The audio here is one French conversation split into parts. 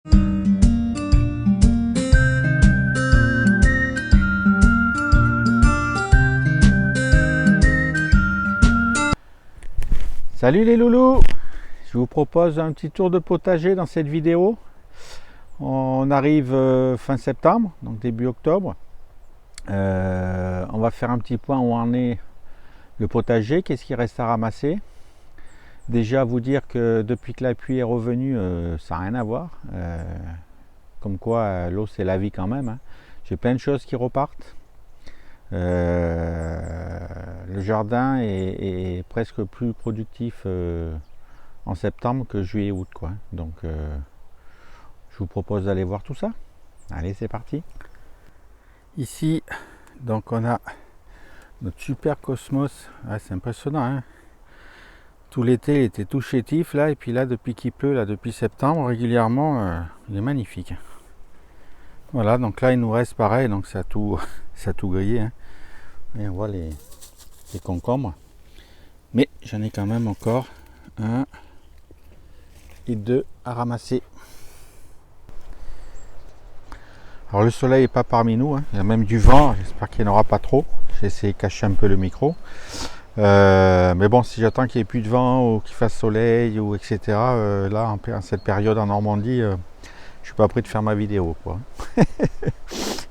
Salut les loulous, je vous propose un petit tour de potager dans cette vidéo. On arrive fin septembre, donc début octobre. On va faire un petit point où en est le potager, qu'est-ce qui reste à ramasser. Déjà vous dire que depuis que la pluie est revenue, ça n'a rien à voir. Comme quoi l'eau c'est la vie quand même, hein. J'ai plein de choses qui repartent. Le jardin est presque plus productif en septembre que juillet août quoi. Donc je vous propose d'aller voir tout ça. Allez, c'est parti. Ici donc on a notre super cosmos. Ah, c'est impressionnant, hein. Tout l'été il était tout chétif là, et puis là depuis qu'il pleut là depuis septembre régulièrement, il est magnifique. Voilà, donc là il nous reste pareil, donc ça a tout ça a tout grillé, hein. Et on voit les concombres, mais j'en ai quand même encore un et deux à ramasser. Alors le soleil n'est pas parmi nous, hein. Il y a même du vent, j'espère qu'il n'y en aura pas trop. J'ai essayé de cacher un peu le micro, mais bon, si j'attends qu'il n'y ait plus de vent ou qu'il fasse soleil ou etc, là en cette période en Normandie, je suis pas prêt de faire ma vidéo quoi.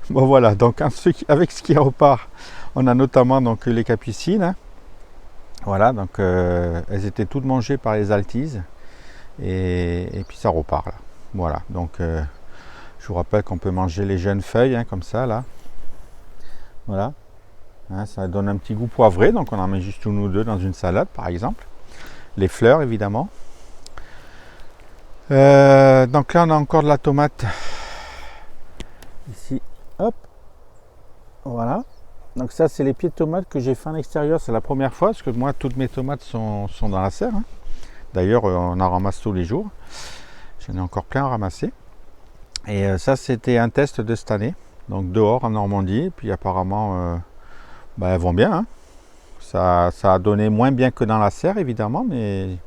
Bon voilà, donc avec ce qui repart, on a notamment donc les capucines, hein. Voilà, donc elles étaient toutes mangées par les altises, et puis ça repart là. Voilà, donc je vous rappelle qu'on peut manger les jeunes feuilles, hein, comme ça là. Voilà, hein, ça donne un petit goût poivré, donc on en met juste une ou deux dans une salade par exemple. Les fleurs évidemment. Donc là on a encore de la tomate. Ici, hop, voilà. Donc ça c'est les pieds de tomates que j'ai fait en extérieur, c'est la première fois, parce que moi toutes mes tomates sont dans la serre, hein. D'ailleurs on en ramasse tous les jours, j'en ai encore plein à ramasser. Et ça c'était un test de cette année, donc dehors en Normandie, et puis apparemment elles vont bien, hein. Ça a donné moins bien que dans la serre évidemment, mais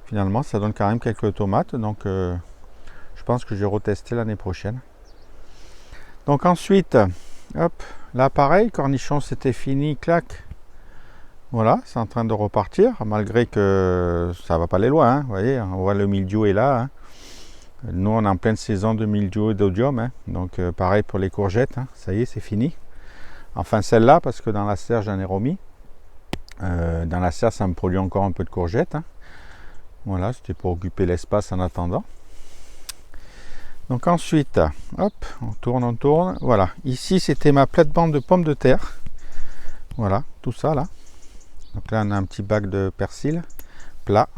finalement ça donne quand même quelques tomates, donc je pense que je vais retester l'année prochaine. Donc ensuite, hop, là pareil, cornichons c'était fini, clac. Voilà, c'est en train de repartir, malgré que ça va pas aller loin, hein. Vous voyez, on voit le mildiou est là, hein. Nous on est en pleine saison de mildiou et d'odium, hein. Donc pareil pour les courgettes, hein. Ça y est, c'est fini. Enfin celle-là, parce que dans la serre j'en ai remis. Dans la serre ça me produit encore un peu de courgettes, hein. Voilà, c'était pour occuper l'espace en attendant. Donc ensuite, hop, on tourne, voilà. Ici, c'était ma plate-bande de pommes de terre. Voilà, tout ça là. Donc là, on a un petit bac de persil plat.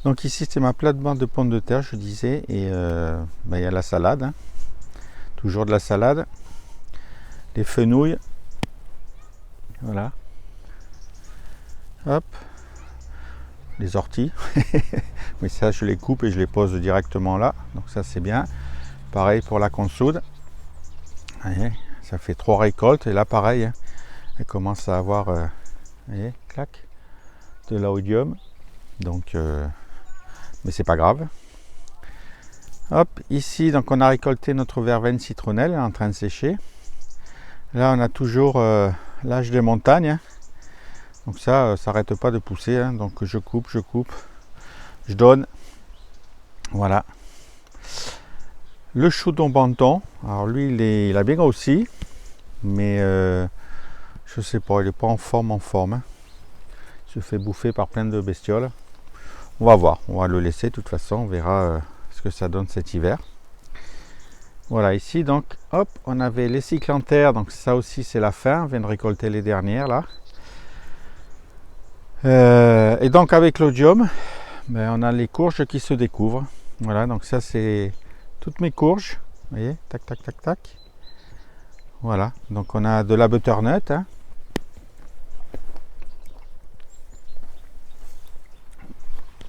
Donc ici, c'est ma plate-bande de pommes de terre, je disais. Et il y a la salade, hein. Toujours de la salade. Les fenouilles. Voilà. Hop. Les orties. Mais ça je les coupe et je les pose directement là, donc ça c'est bien. Pareil pour la consoude. Voyez, ça fait 3 récoltes, et là pareil, hein, elle commence à avoir voyez, clac, de l'oïdium, donc mais c'est pas grave. Hop, ici donc on a récolté notre verveine citronnelle, en train de sécher. Là on a toujours l'âge des montagnes, hein. Donc ça s'arrête pas de pousser, hein. Donc je coupe, je donne. Voilà. Le chaudon banton, alors lui il a bien grossi, mais je sais pas, il est pas en forme, hein. Il se fait bouffer par plein de bestioles. On va voir, on va le laisser de toute façon, on verra ce que ça donne cet hiver. Voilà, ici donc hop, on avait les cyclanthères, donc ça aussi c'est la fin, on vient de récolter les dernières là. Et donc avec l'odium, on a les courges qui se découvrent. Voilà, donc ça c'est toutes mes courges. Vous voyez, tac, tac, tac, tac. Voilà, donc on a de la butternut, hein.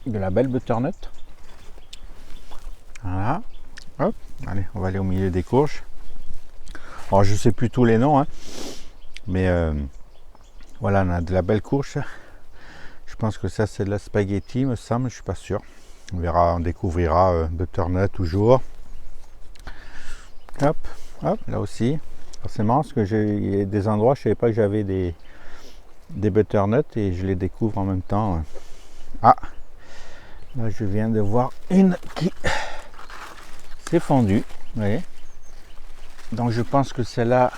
De la belle butternut. Voilà. Hop, allez, on va aller au milieu des courges. Alors je sais plus tous les noms, hein, mais voilà, on a de la belle courge. Je pense que ça c'est de la spaghetti, me semble, je suis pas sûr. On verra, on découvrira butternut toujours. Hop, hop, là aussi. C'est marrant parce que j'ai des endroits, je ne savais pas que j'avais des butternuts et je les découvre en même temps. Ah, là je viens de voir une qui s'est fondue. Vous voyez. Donc je pense que celle-là,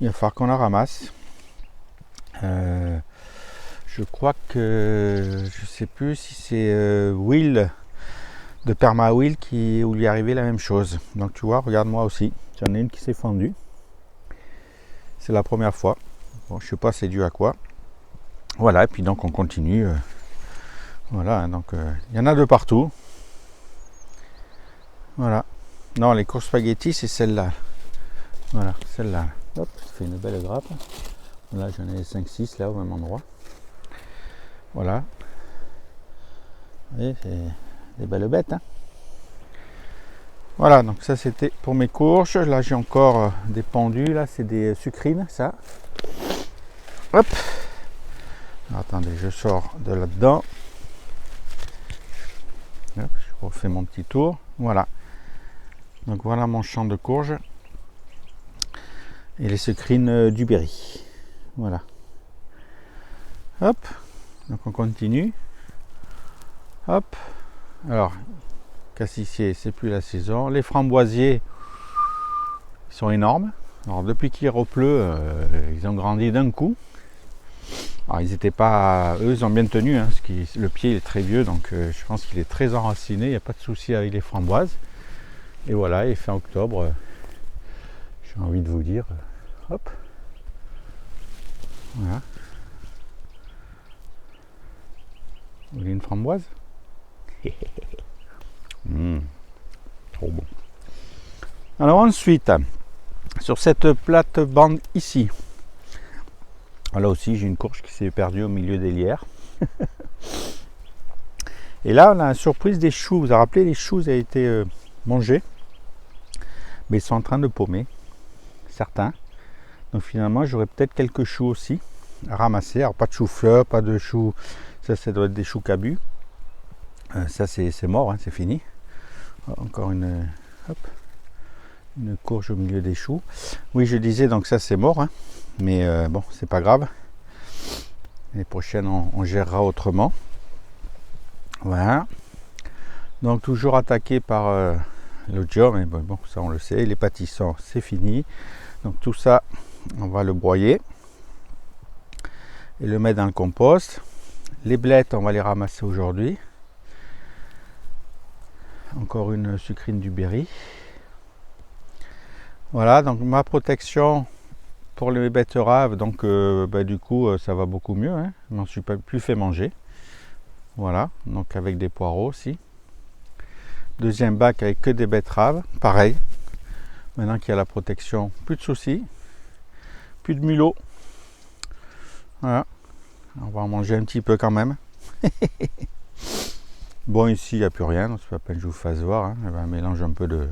il va falloir qu'on la ramasse. Je crois que je ne sais plus si c'est Will de Perma Will où lui est arrivé la même chose. Donc tu vois, regarde moi aussi. J'en ai une qui s'est fendue. C'est la première fois. Bon, je sais pas c'est dû à quoi. Voilà, et puis donc on continue. Voilà, donc il y en a de partout. Voilà. Non, les courses spaghetti, c'est celle-là. Voilà, celle-là. Hop, ça fait une belle grappe. Là, j'en ai 5-6 là au même endroit. Voilà. Et c'est des belles bêtes. Hein. Voilà, donc ça c'était pour mes courges. Là, j'ai encore des pendus. Là, c'est des sucrines, ça. Hop. Alors, attendez, je sors de là-dedans. Hop, je refais mon petit tour. Voilà. Donc voilà mon champ de courges. Et les sucrines du Berry. Voilà. Hop. Donc on continue. Hop. Alors, cassissier, c'est plus la saison. Les framboisiers, ils sont énormes. Alors depuis qu'il repleut, ils ont grandi d'un coup. Alors ils n'étaient pas, eux ils ont bien tenu, hein, parce que le pied est très vieux, donc je pense qu'il est très enraciné, il n'y a pas de souci avec les framboises. Et voilà, et fin octobre, j'ai envie de vous dire, hop, voilà. Vous voulez une framboise? Trop bon. Alors ensuite, sur cette plate-bande ici, là aussi j'ai une courge qui s'est perdue au milieu des lierres. Et là on a la surprise des choux. Vous vous rappelez, les choux ont été mangés, mais ils sont en train de paumer, certains. Donc finalement j'aurai peut-être quelques choux aussi à ramasser. Alors pas de chou-fleur, pas de choux, ça doit être des choux cabus. Ça c'est mort, hein, c'est fini. Encore une, hop, une courge au milieu des choux. Oui, je disais donc ça c'est mort, hein, mais bon, c'est pas grave. Les prochaines on gérera autrement. Voilà. Donc toujours attaqué par le job, mais bon, ça on le sait. Les pâtissants, c'est fini. Donc tout ça, on va le broyer et le mettre dans le compost. Les blettes, on va les ramasser aujourd'hui. Encore une sucrine du Berry. Voilà, donc ma protection pour les betteraves, donc du coup ça va beaucoup mieux, hein. Je m'en suis plus fait manger. Voilà, donc avec des poireaux aussi. Deuxième bac avec que des betteraves, pareil. Maintenant qu'il y a la protection, plus de soucis, plus de mulot. Voilà, on va en manger un petit peu quand même. Bon, ici il n'y a plus rien, donc c'est pas la peine que je vous fasse voir, hein. Il y a un mélange un peu de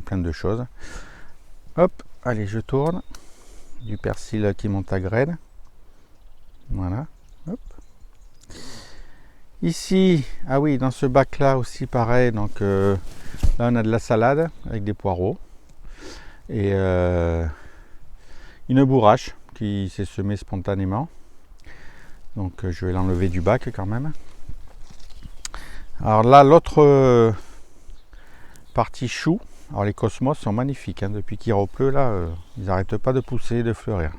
plein de choses. Hop, allez, je tourne. Du persil qui monte à graines. Voilà. Hop. Ici, ah oui, dans ce bac là aussi pareil, donc là on a de la salade avec des poireaux et une bourrache qui s'est semée spontanément, donc je vais l'enlever du bac quand même. Alors là l'autre partie chou, alors les cosmos sont magnifiques, hein, depuis qu'il repleut là, ils n'arrêtent pas de pousser, de fleurir.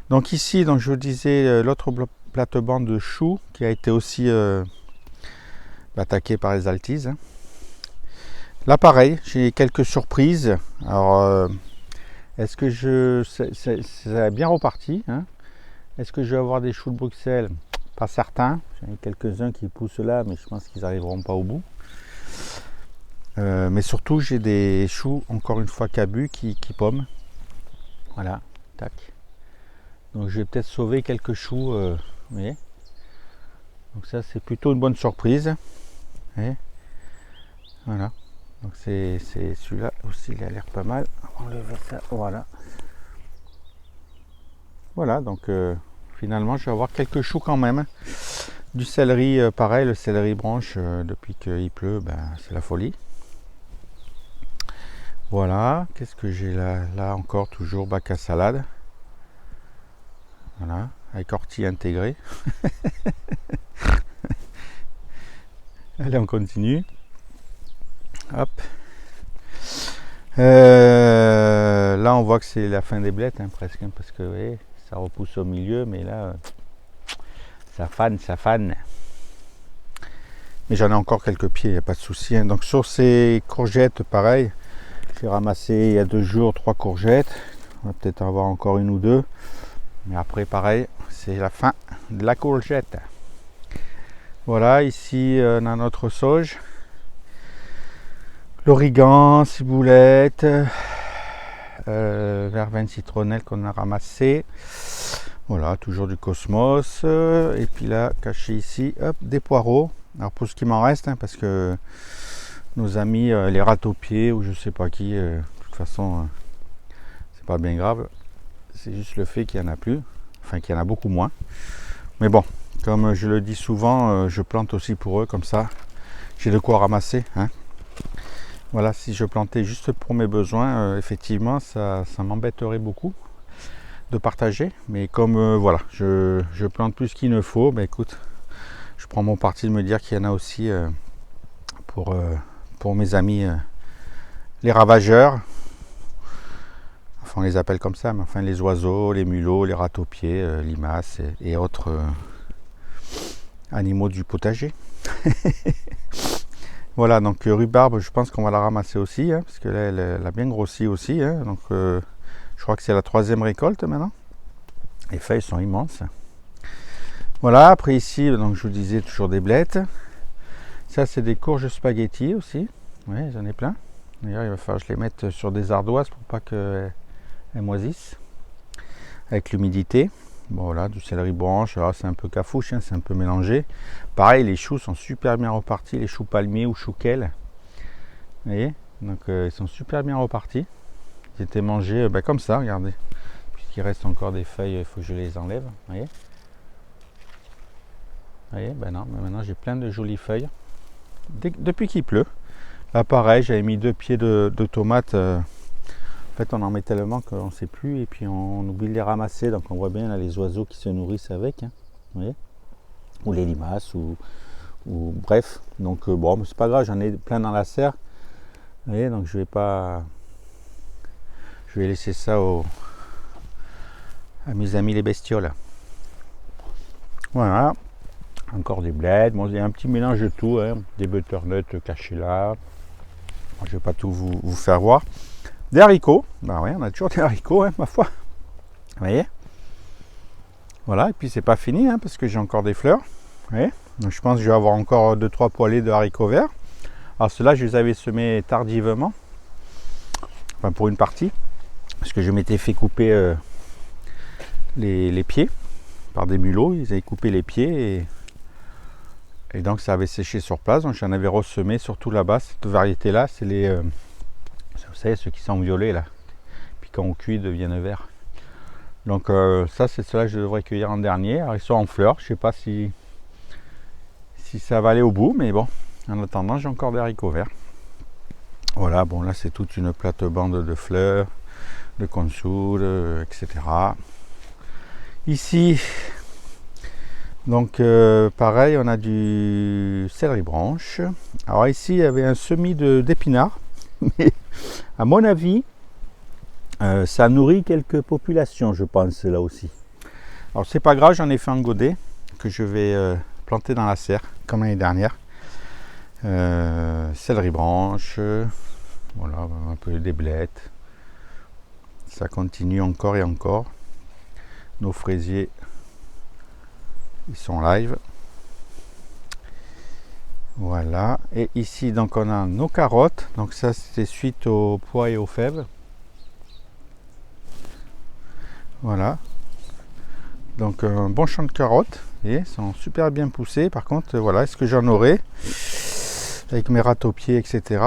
Donc ici, donc je vous disais, l'autre plate-bande de choux qui a été aussi attaqué par les altises. Hein. Là pareil, j'ai quelques surprises. Alors est-ce que ça a bien reparti, hein. Est-ce que je vais avoir des choux de Bruxelles? Pas certain. J'en ai quelques-uns qui poussent là, mais je pense qu'ils n'arriveront pas au bout. Mais surtout j'ai des choux, encore une fois cabus, qui pomment. Voilà, tac. Donc je vais peut-être sauver quelques choux, vous voyez. Donc ça c'est plutôt une bonne surprise. Et voilà. Donc c'est celui-là aussi, il a l'air pas mal. On va enlever ça, voilà. Voilà, donc finalement je vais avoir quelques choux quand même. Du céleri, pareil, le céleri branche, depuis qu'il pleut, ben, c'est la folie. Voilà, qu'est-ce que j'ai là? Là encore, toujours bac à salade. Voilà, avec ortie intégrée. Allez, on continue. Hop. Là, on voit que c'est la fin des blettes, hein, presque, hein, parce que vous voyez, ça repousse au milieu, mais là, ça fane, ça fane. Mais j'en ai encore quelques pieds, il n'y a pas de souci. Hein. Donc sur ces courgettes, pareil, j'ai ramassé il y a 2 jours 3 courgettes. On va peut-être avoir encore 1 ou 2. Mais après, pareil, c'est la fin de la courgette. Voilà, ici, on a notre sauge. L'origan, ciboulette, verveine citronnelle qu'on a ramassé. Voilà, toujours du cosmos. Et puis là, caché ici, hop, des poireaux. Alors pour ce qui m'en reste, hein, parce que nos amis, les râteaux-pieds ou je sais pas qui, de toute façon, c'est pas bien grave. C'est juste le fait qu'il n'y en a plus, enfin qu'il y en a beaucoup moins. Mais bon, comme je le dis souvent, je plante aussi pour eux, comme ça, j'ai de quoi ramasser. Hein. Voilà, si je plantais juste pour mes besoins, effectivement, ça m'embêterait beaucoup de partager. Mais comme voilà, je plante plus qu'il ne faut, ben écoute, je prends mon parti de me dire qu'il y en a aussi pour mes amis, les ravageurs. Enfin, on les appelle comme ça, mais enfin les oiseaux, les mulots, les râteaux-pieds, limaces et autres animaux du potager. Voilà, donc rhubarbe, je pense qu'on va la ramasser aussi, hein, parce que là, elle a bien grossi aussi. Hein, donc, je crois que c'est la 3e récolte maintenant. Les feuilles sont immenses. Voilà, après ici, donc je vous disais toujours des blettes. Ça, c'est des courges spaghetti aussi. Oui, j'en ai plein. D'ailleurs, il va falloir que je les mette sur des ardoises pour pas qu'elles moisissent. Avec l'humidité. Bon, voilà, du céleri branche. Alors, c'est un peu cafouche, hein, c'est un peu mélangé. Pareil, les choux sont super bien repartis. Les choux palmiers ou choux kale. Vous voyez, donc ils sont super bien repartis. Ils étaient mangés comme ça, regardez. Puisqu'il reste encore des feuilles, il faut que je les enlève. Vous voyez, ben non, mais maintenant j'ai plein de jolies feuilles. Depuis qu'il pleut. Là pareil, j'avais mis 2 pieds de tomates. En fait, on en met tellement qu'on ne sait plus et puis on oublie de les ramasser. Donc on voit bien là les oiseaux qui se nourrissent avec. Hein, vous voyez, ou les limaces ou bref. Donc bon, mais c'est pas grave, j'en ai plein dans la serre. Vous voyez, donc je vais laisser ça à mes amis les bestioles. Voilà. Encore des bleds. Bon, il y a un petit mélange de tout. Hein. Des butternuts cachés là. Je ne vais pas tout vous faire voir. Des haricots. Ben oui, on a toujours des haricots, hein, ma foi. Vous voyez. Voilà. Et puis c'est pas fini, hein, parce que j'ai encore des fleurs. Vous voyez. Donc je pense que je vais avoir encore 2-3 poêlées de haricots verts. Alors ceux-là, je les avais semés tardivement. Enfin pour une partie. Parce que je m'étais fait couper les pieds par des mulots. Ils avaient coupé les pieds et donc ça avait séché sur place. Donc j'en avais ressemé surtout là-bas. Cette variété-là, c'est les... vous savez, ceux qui sont violets là. Puis quand on cuit, ils deviennent verts. Donc ça, c'est cela que je devrais cueillir en dernier. Alors ils sont en fleurs. Je ne sais pas si ça va aller au bout. Mais bon, en attendant, j'ai encore des haricots verts. Voilà, bon là c'est toute une plate-bande de fleurs, de consoude, etc. Ici, donc pareil, on a du céleri branche. Alors ici, il y avait un semis d'épinards. Mais à mon avis, ça nourrit quelques populations, je pense, là aussi. Alors c'est pas grave, j'en ai fait un godet que je vais planter dans la serre, comme l'année dernière. Céleri branche, voilà, un peu des blettes. Ça continue encore et encore. Nos fraisiers, ils sont live. Voilà. Et ici, donc, on a nos carottes. Donc ça, c'est suite aux pois et aux fèves. Voilà. Donc un bon champ de carottes. Et elles sont super bien poussées. Par contre, voilà, est-ce que j'en aurai avec mes râteaux-pieds, etc.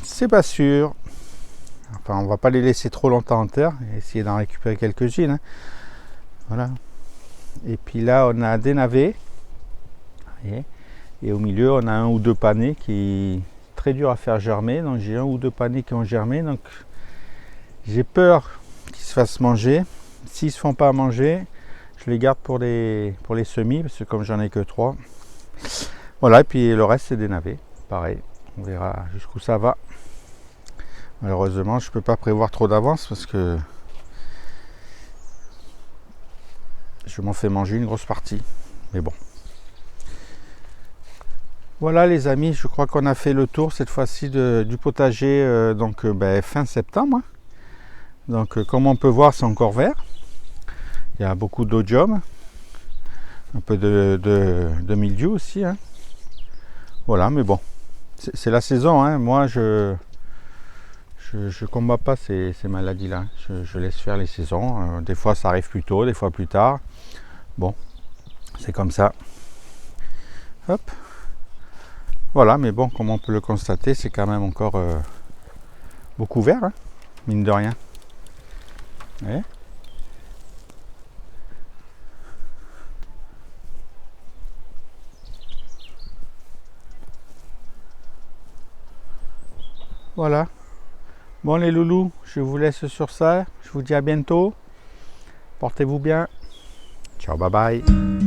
C'est pas sûr. Enfin, on va pas les laisser trop longtemps en terre et essayer d'en récupérer quelques-unes. Hein. Voilà. Et puis là, on a des navets. Et au milieu, on a 1 ou 2 panais qui est très dur à faire germer. Donc j'ai 1 ou 2 panais qui ont germé. Donc J'ai peur qu'ils se fassent manger. S'ils se font pas manger, je les garde pour les semis, parce que comme j'en ai que 3. Voilà, et puis le reste c'est des navets. Pareil, on verra jusqu'où ça va. Malheureusement, je peux pas prévoir trop d'avance parce que je m'en fais manger une grosse partie. Mais bon. Voilà les amis, je crois qu'on a fait le tour cette fois-ci du potager fin septembre. Donc comme on peut voir, c'est encore vert. Il y a beaucoup d'odium, un peu de mildiou aussi. Hein. Voilà, mais bon, c'est la saison. Hein. Moi, je combats pas ces maladies-là. Je laisse faire les saisons. Des fois, ça arrive plus tôt, des fois plus tard. Bon, c'est comme ça. Hop. Voilà, mais bon, comme on peut le constater, c'est quand même encore beaucoup vert, hein, mine de rien. Ouais. Voilà. Bon les loulous, je vous laisse sur ça. Je vous dis à bientôt. Portez-vous bien. Ciao, bye bye.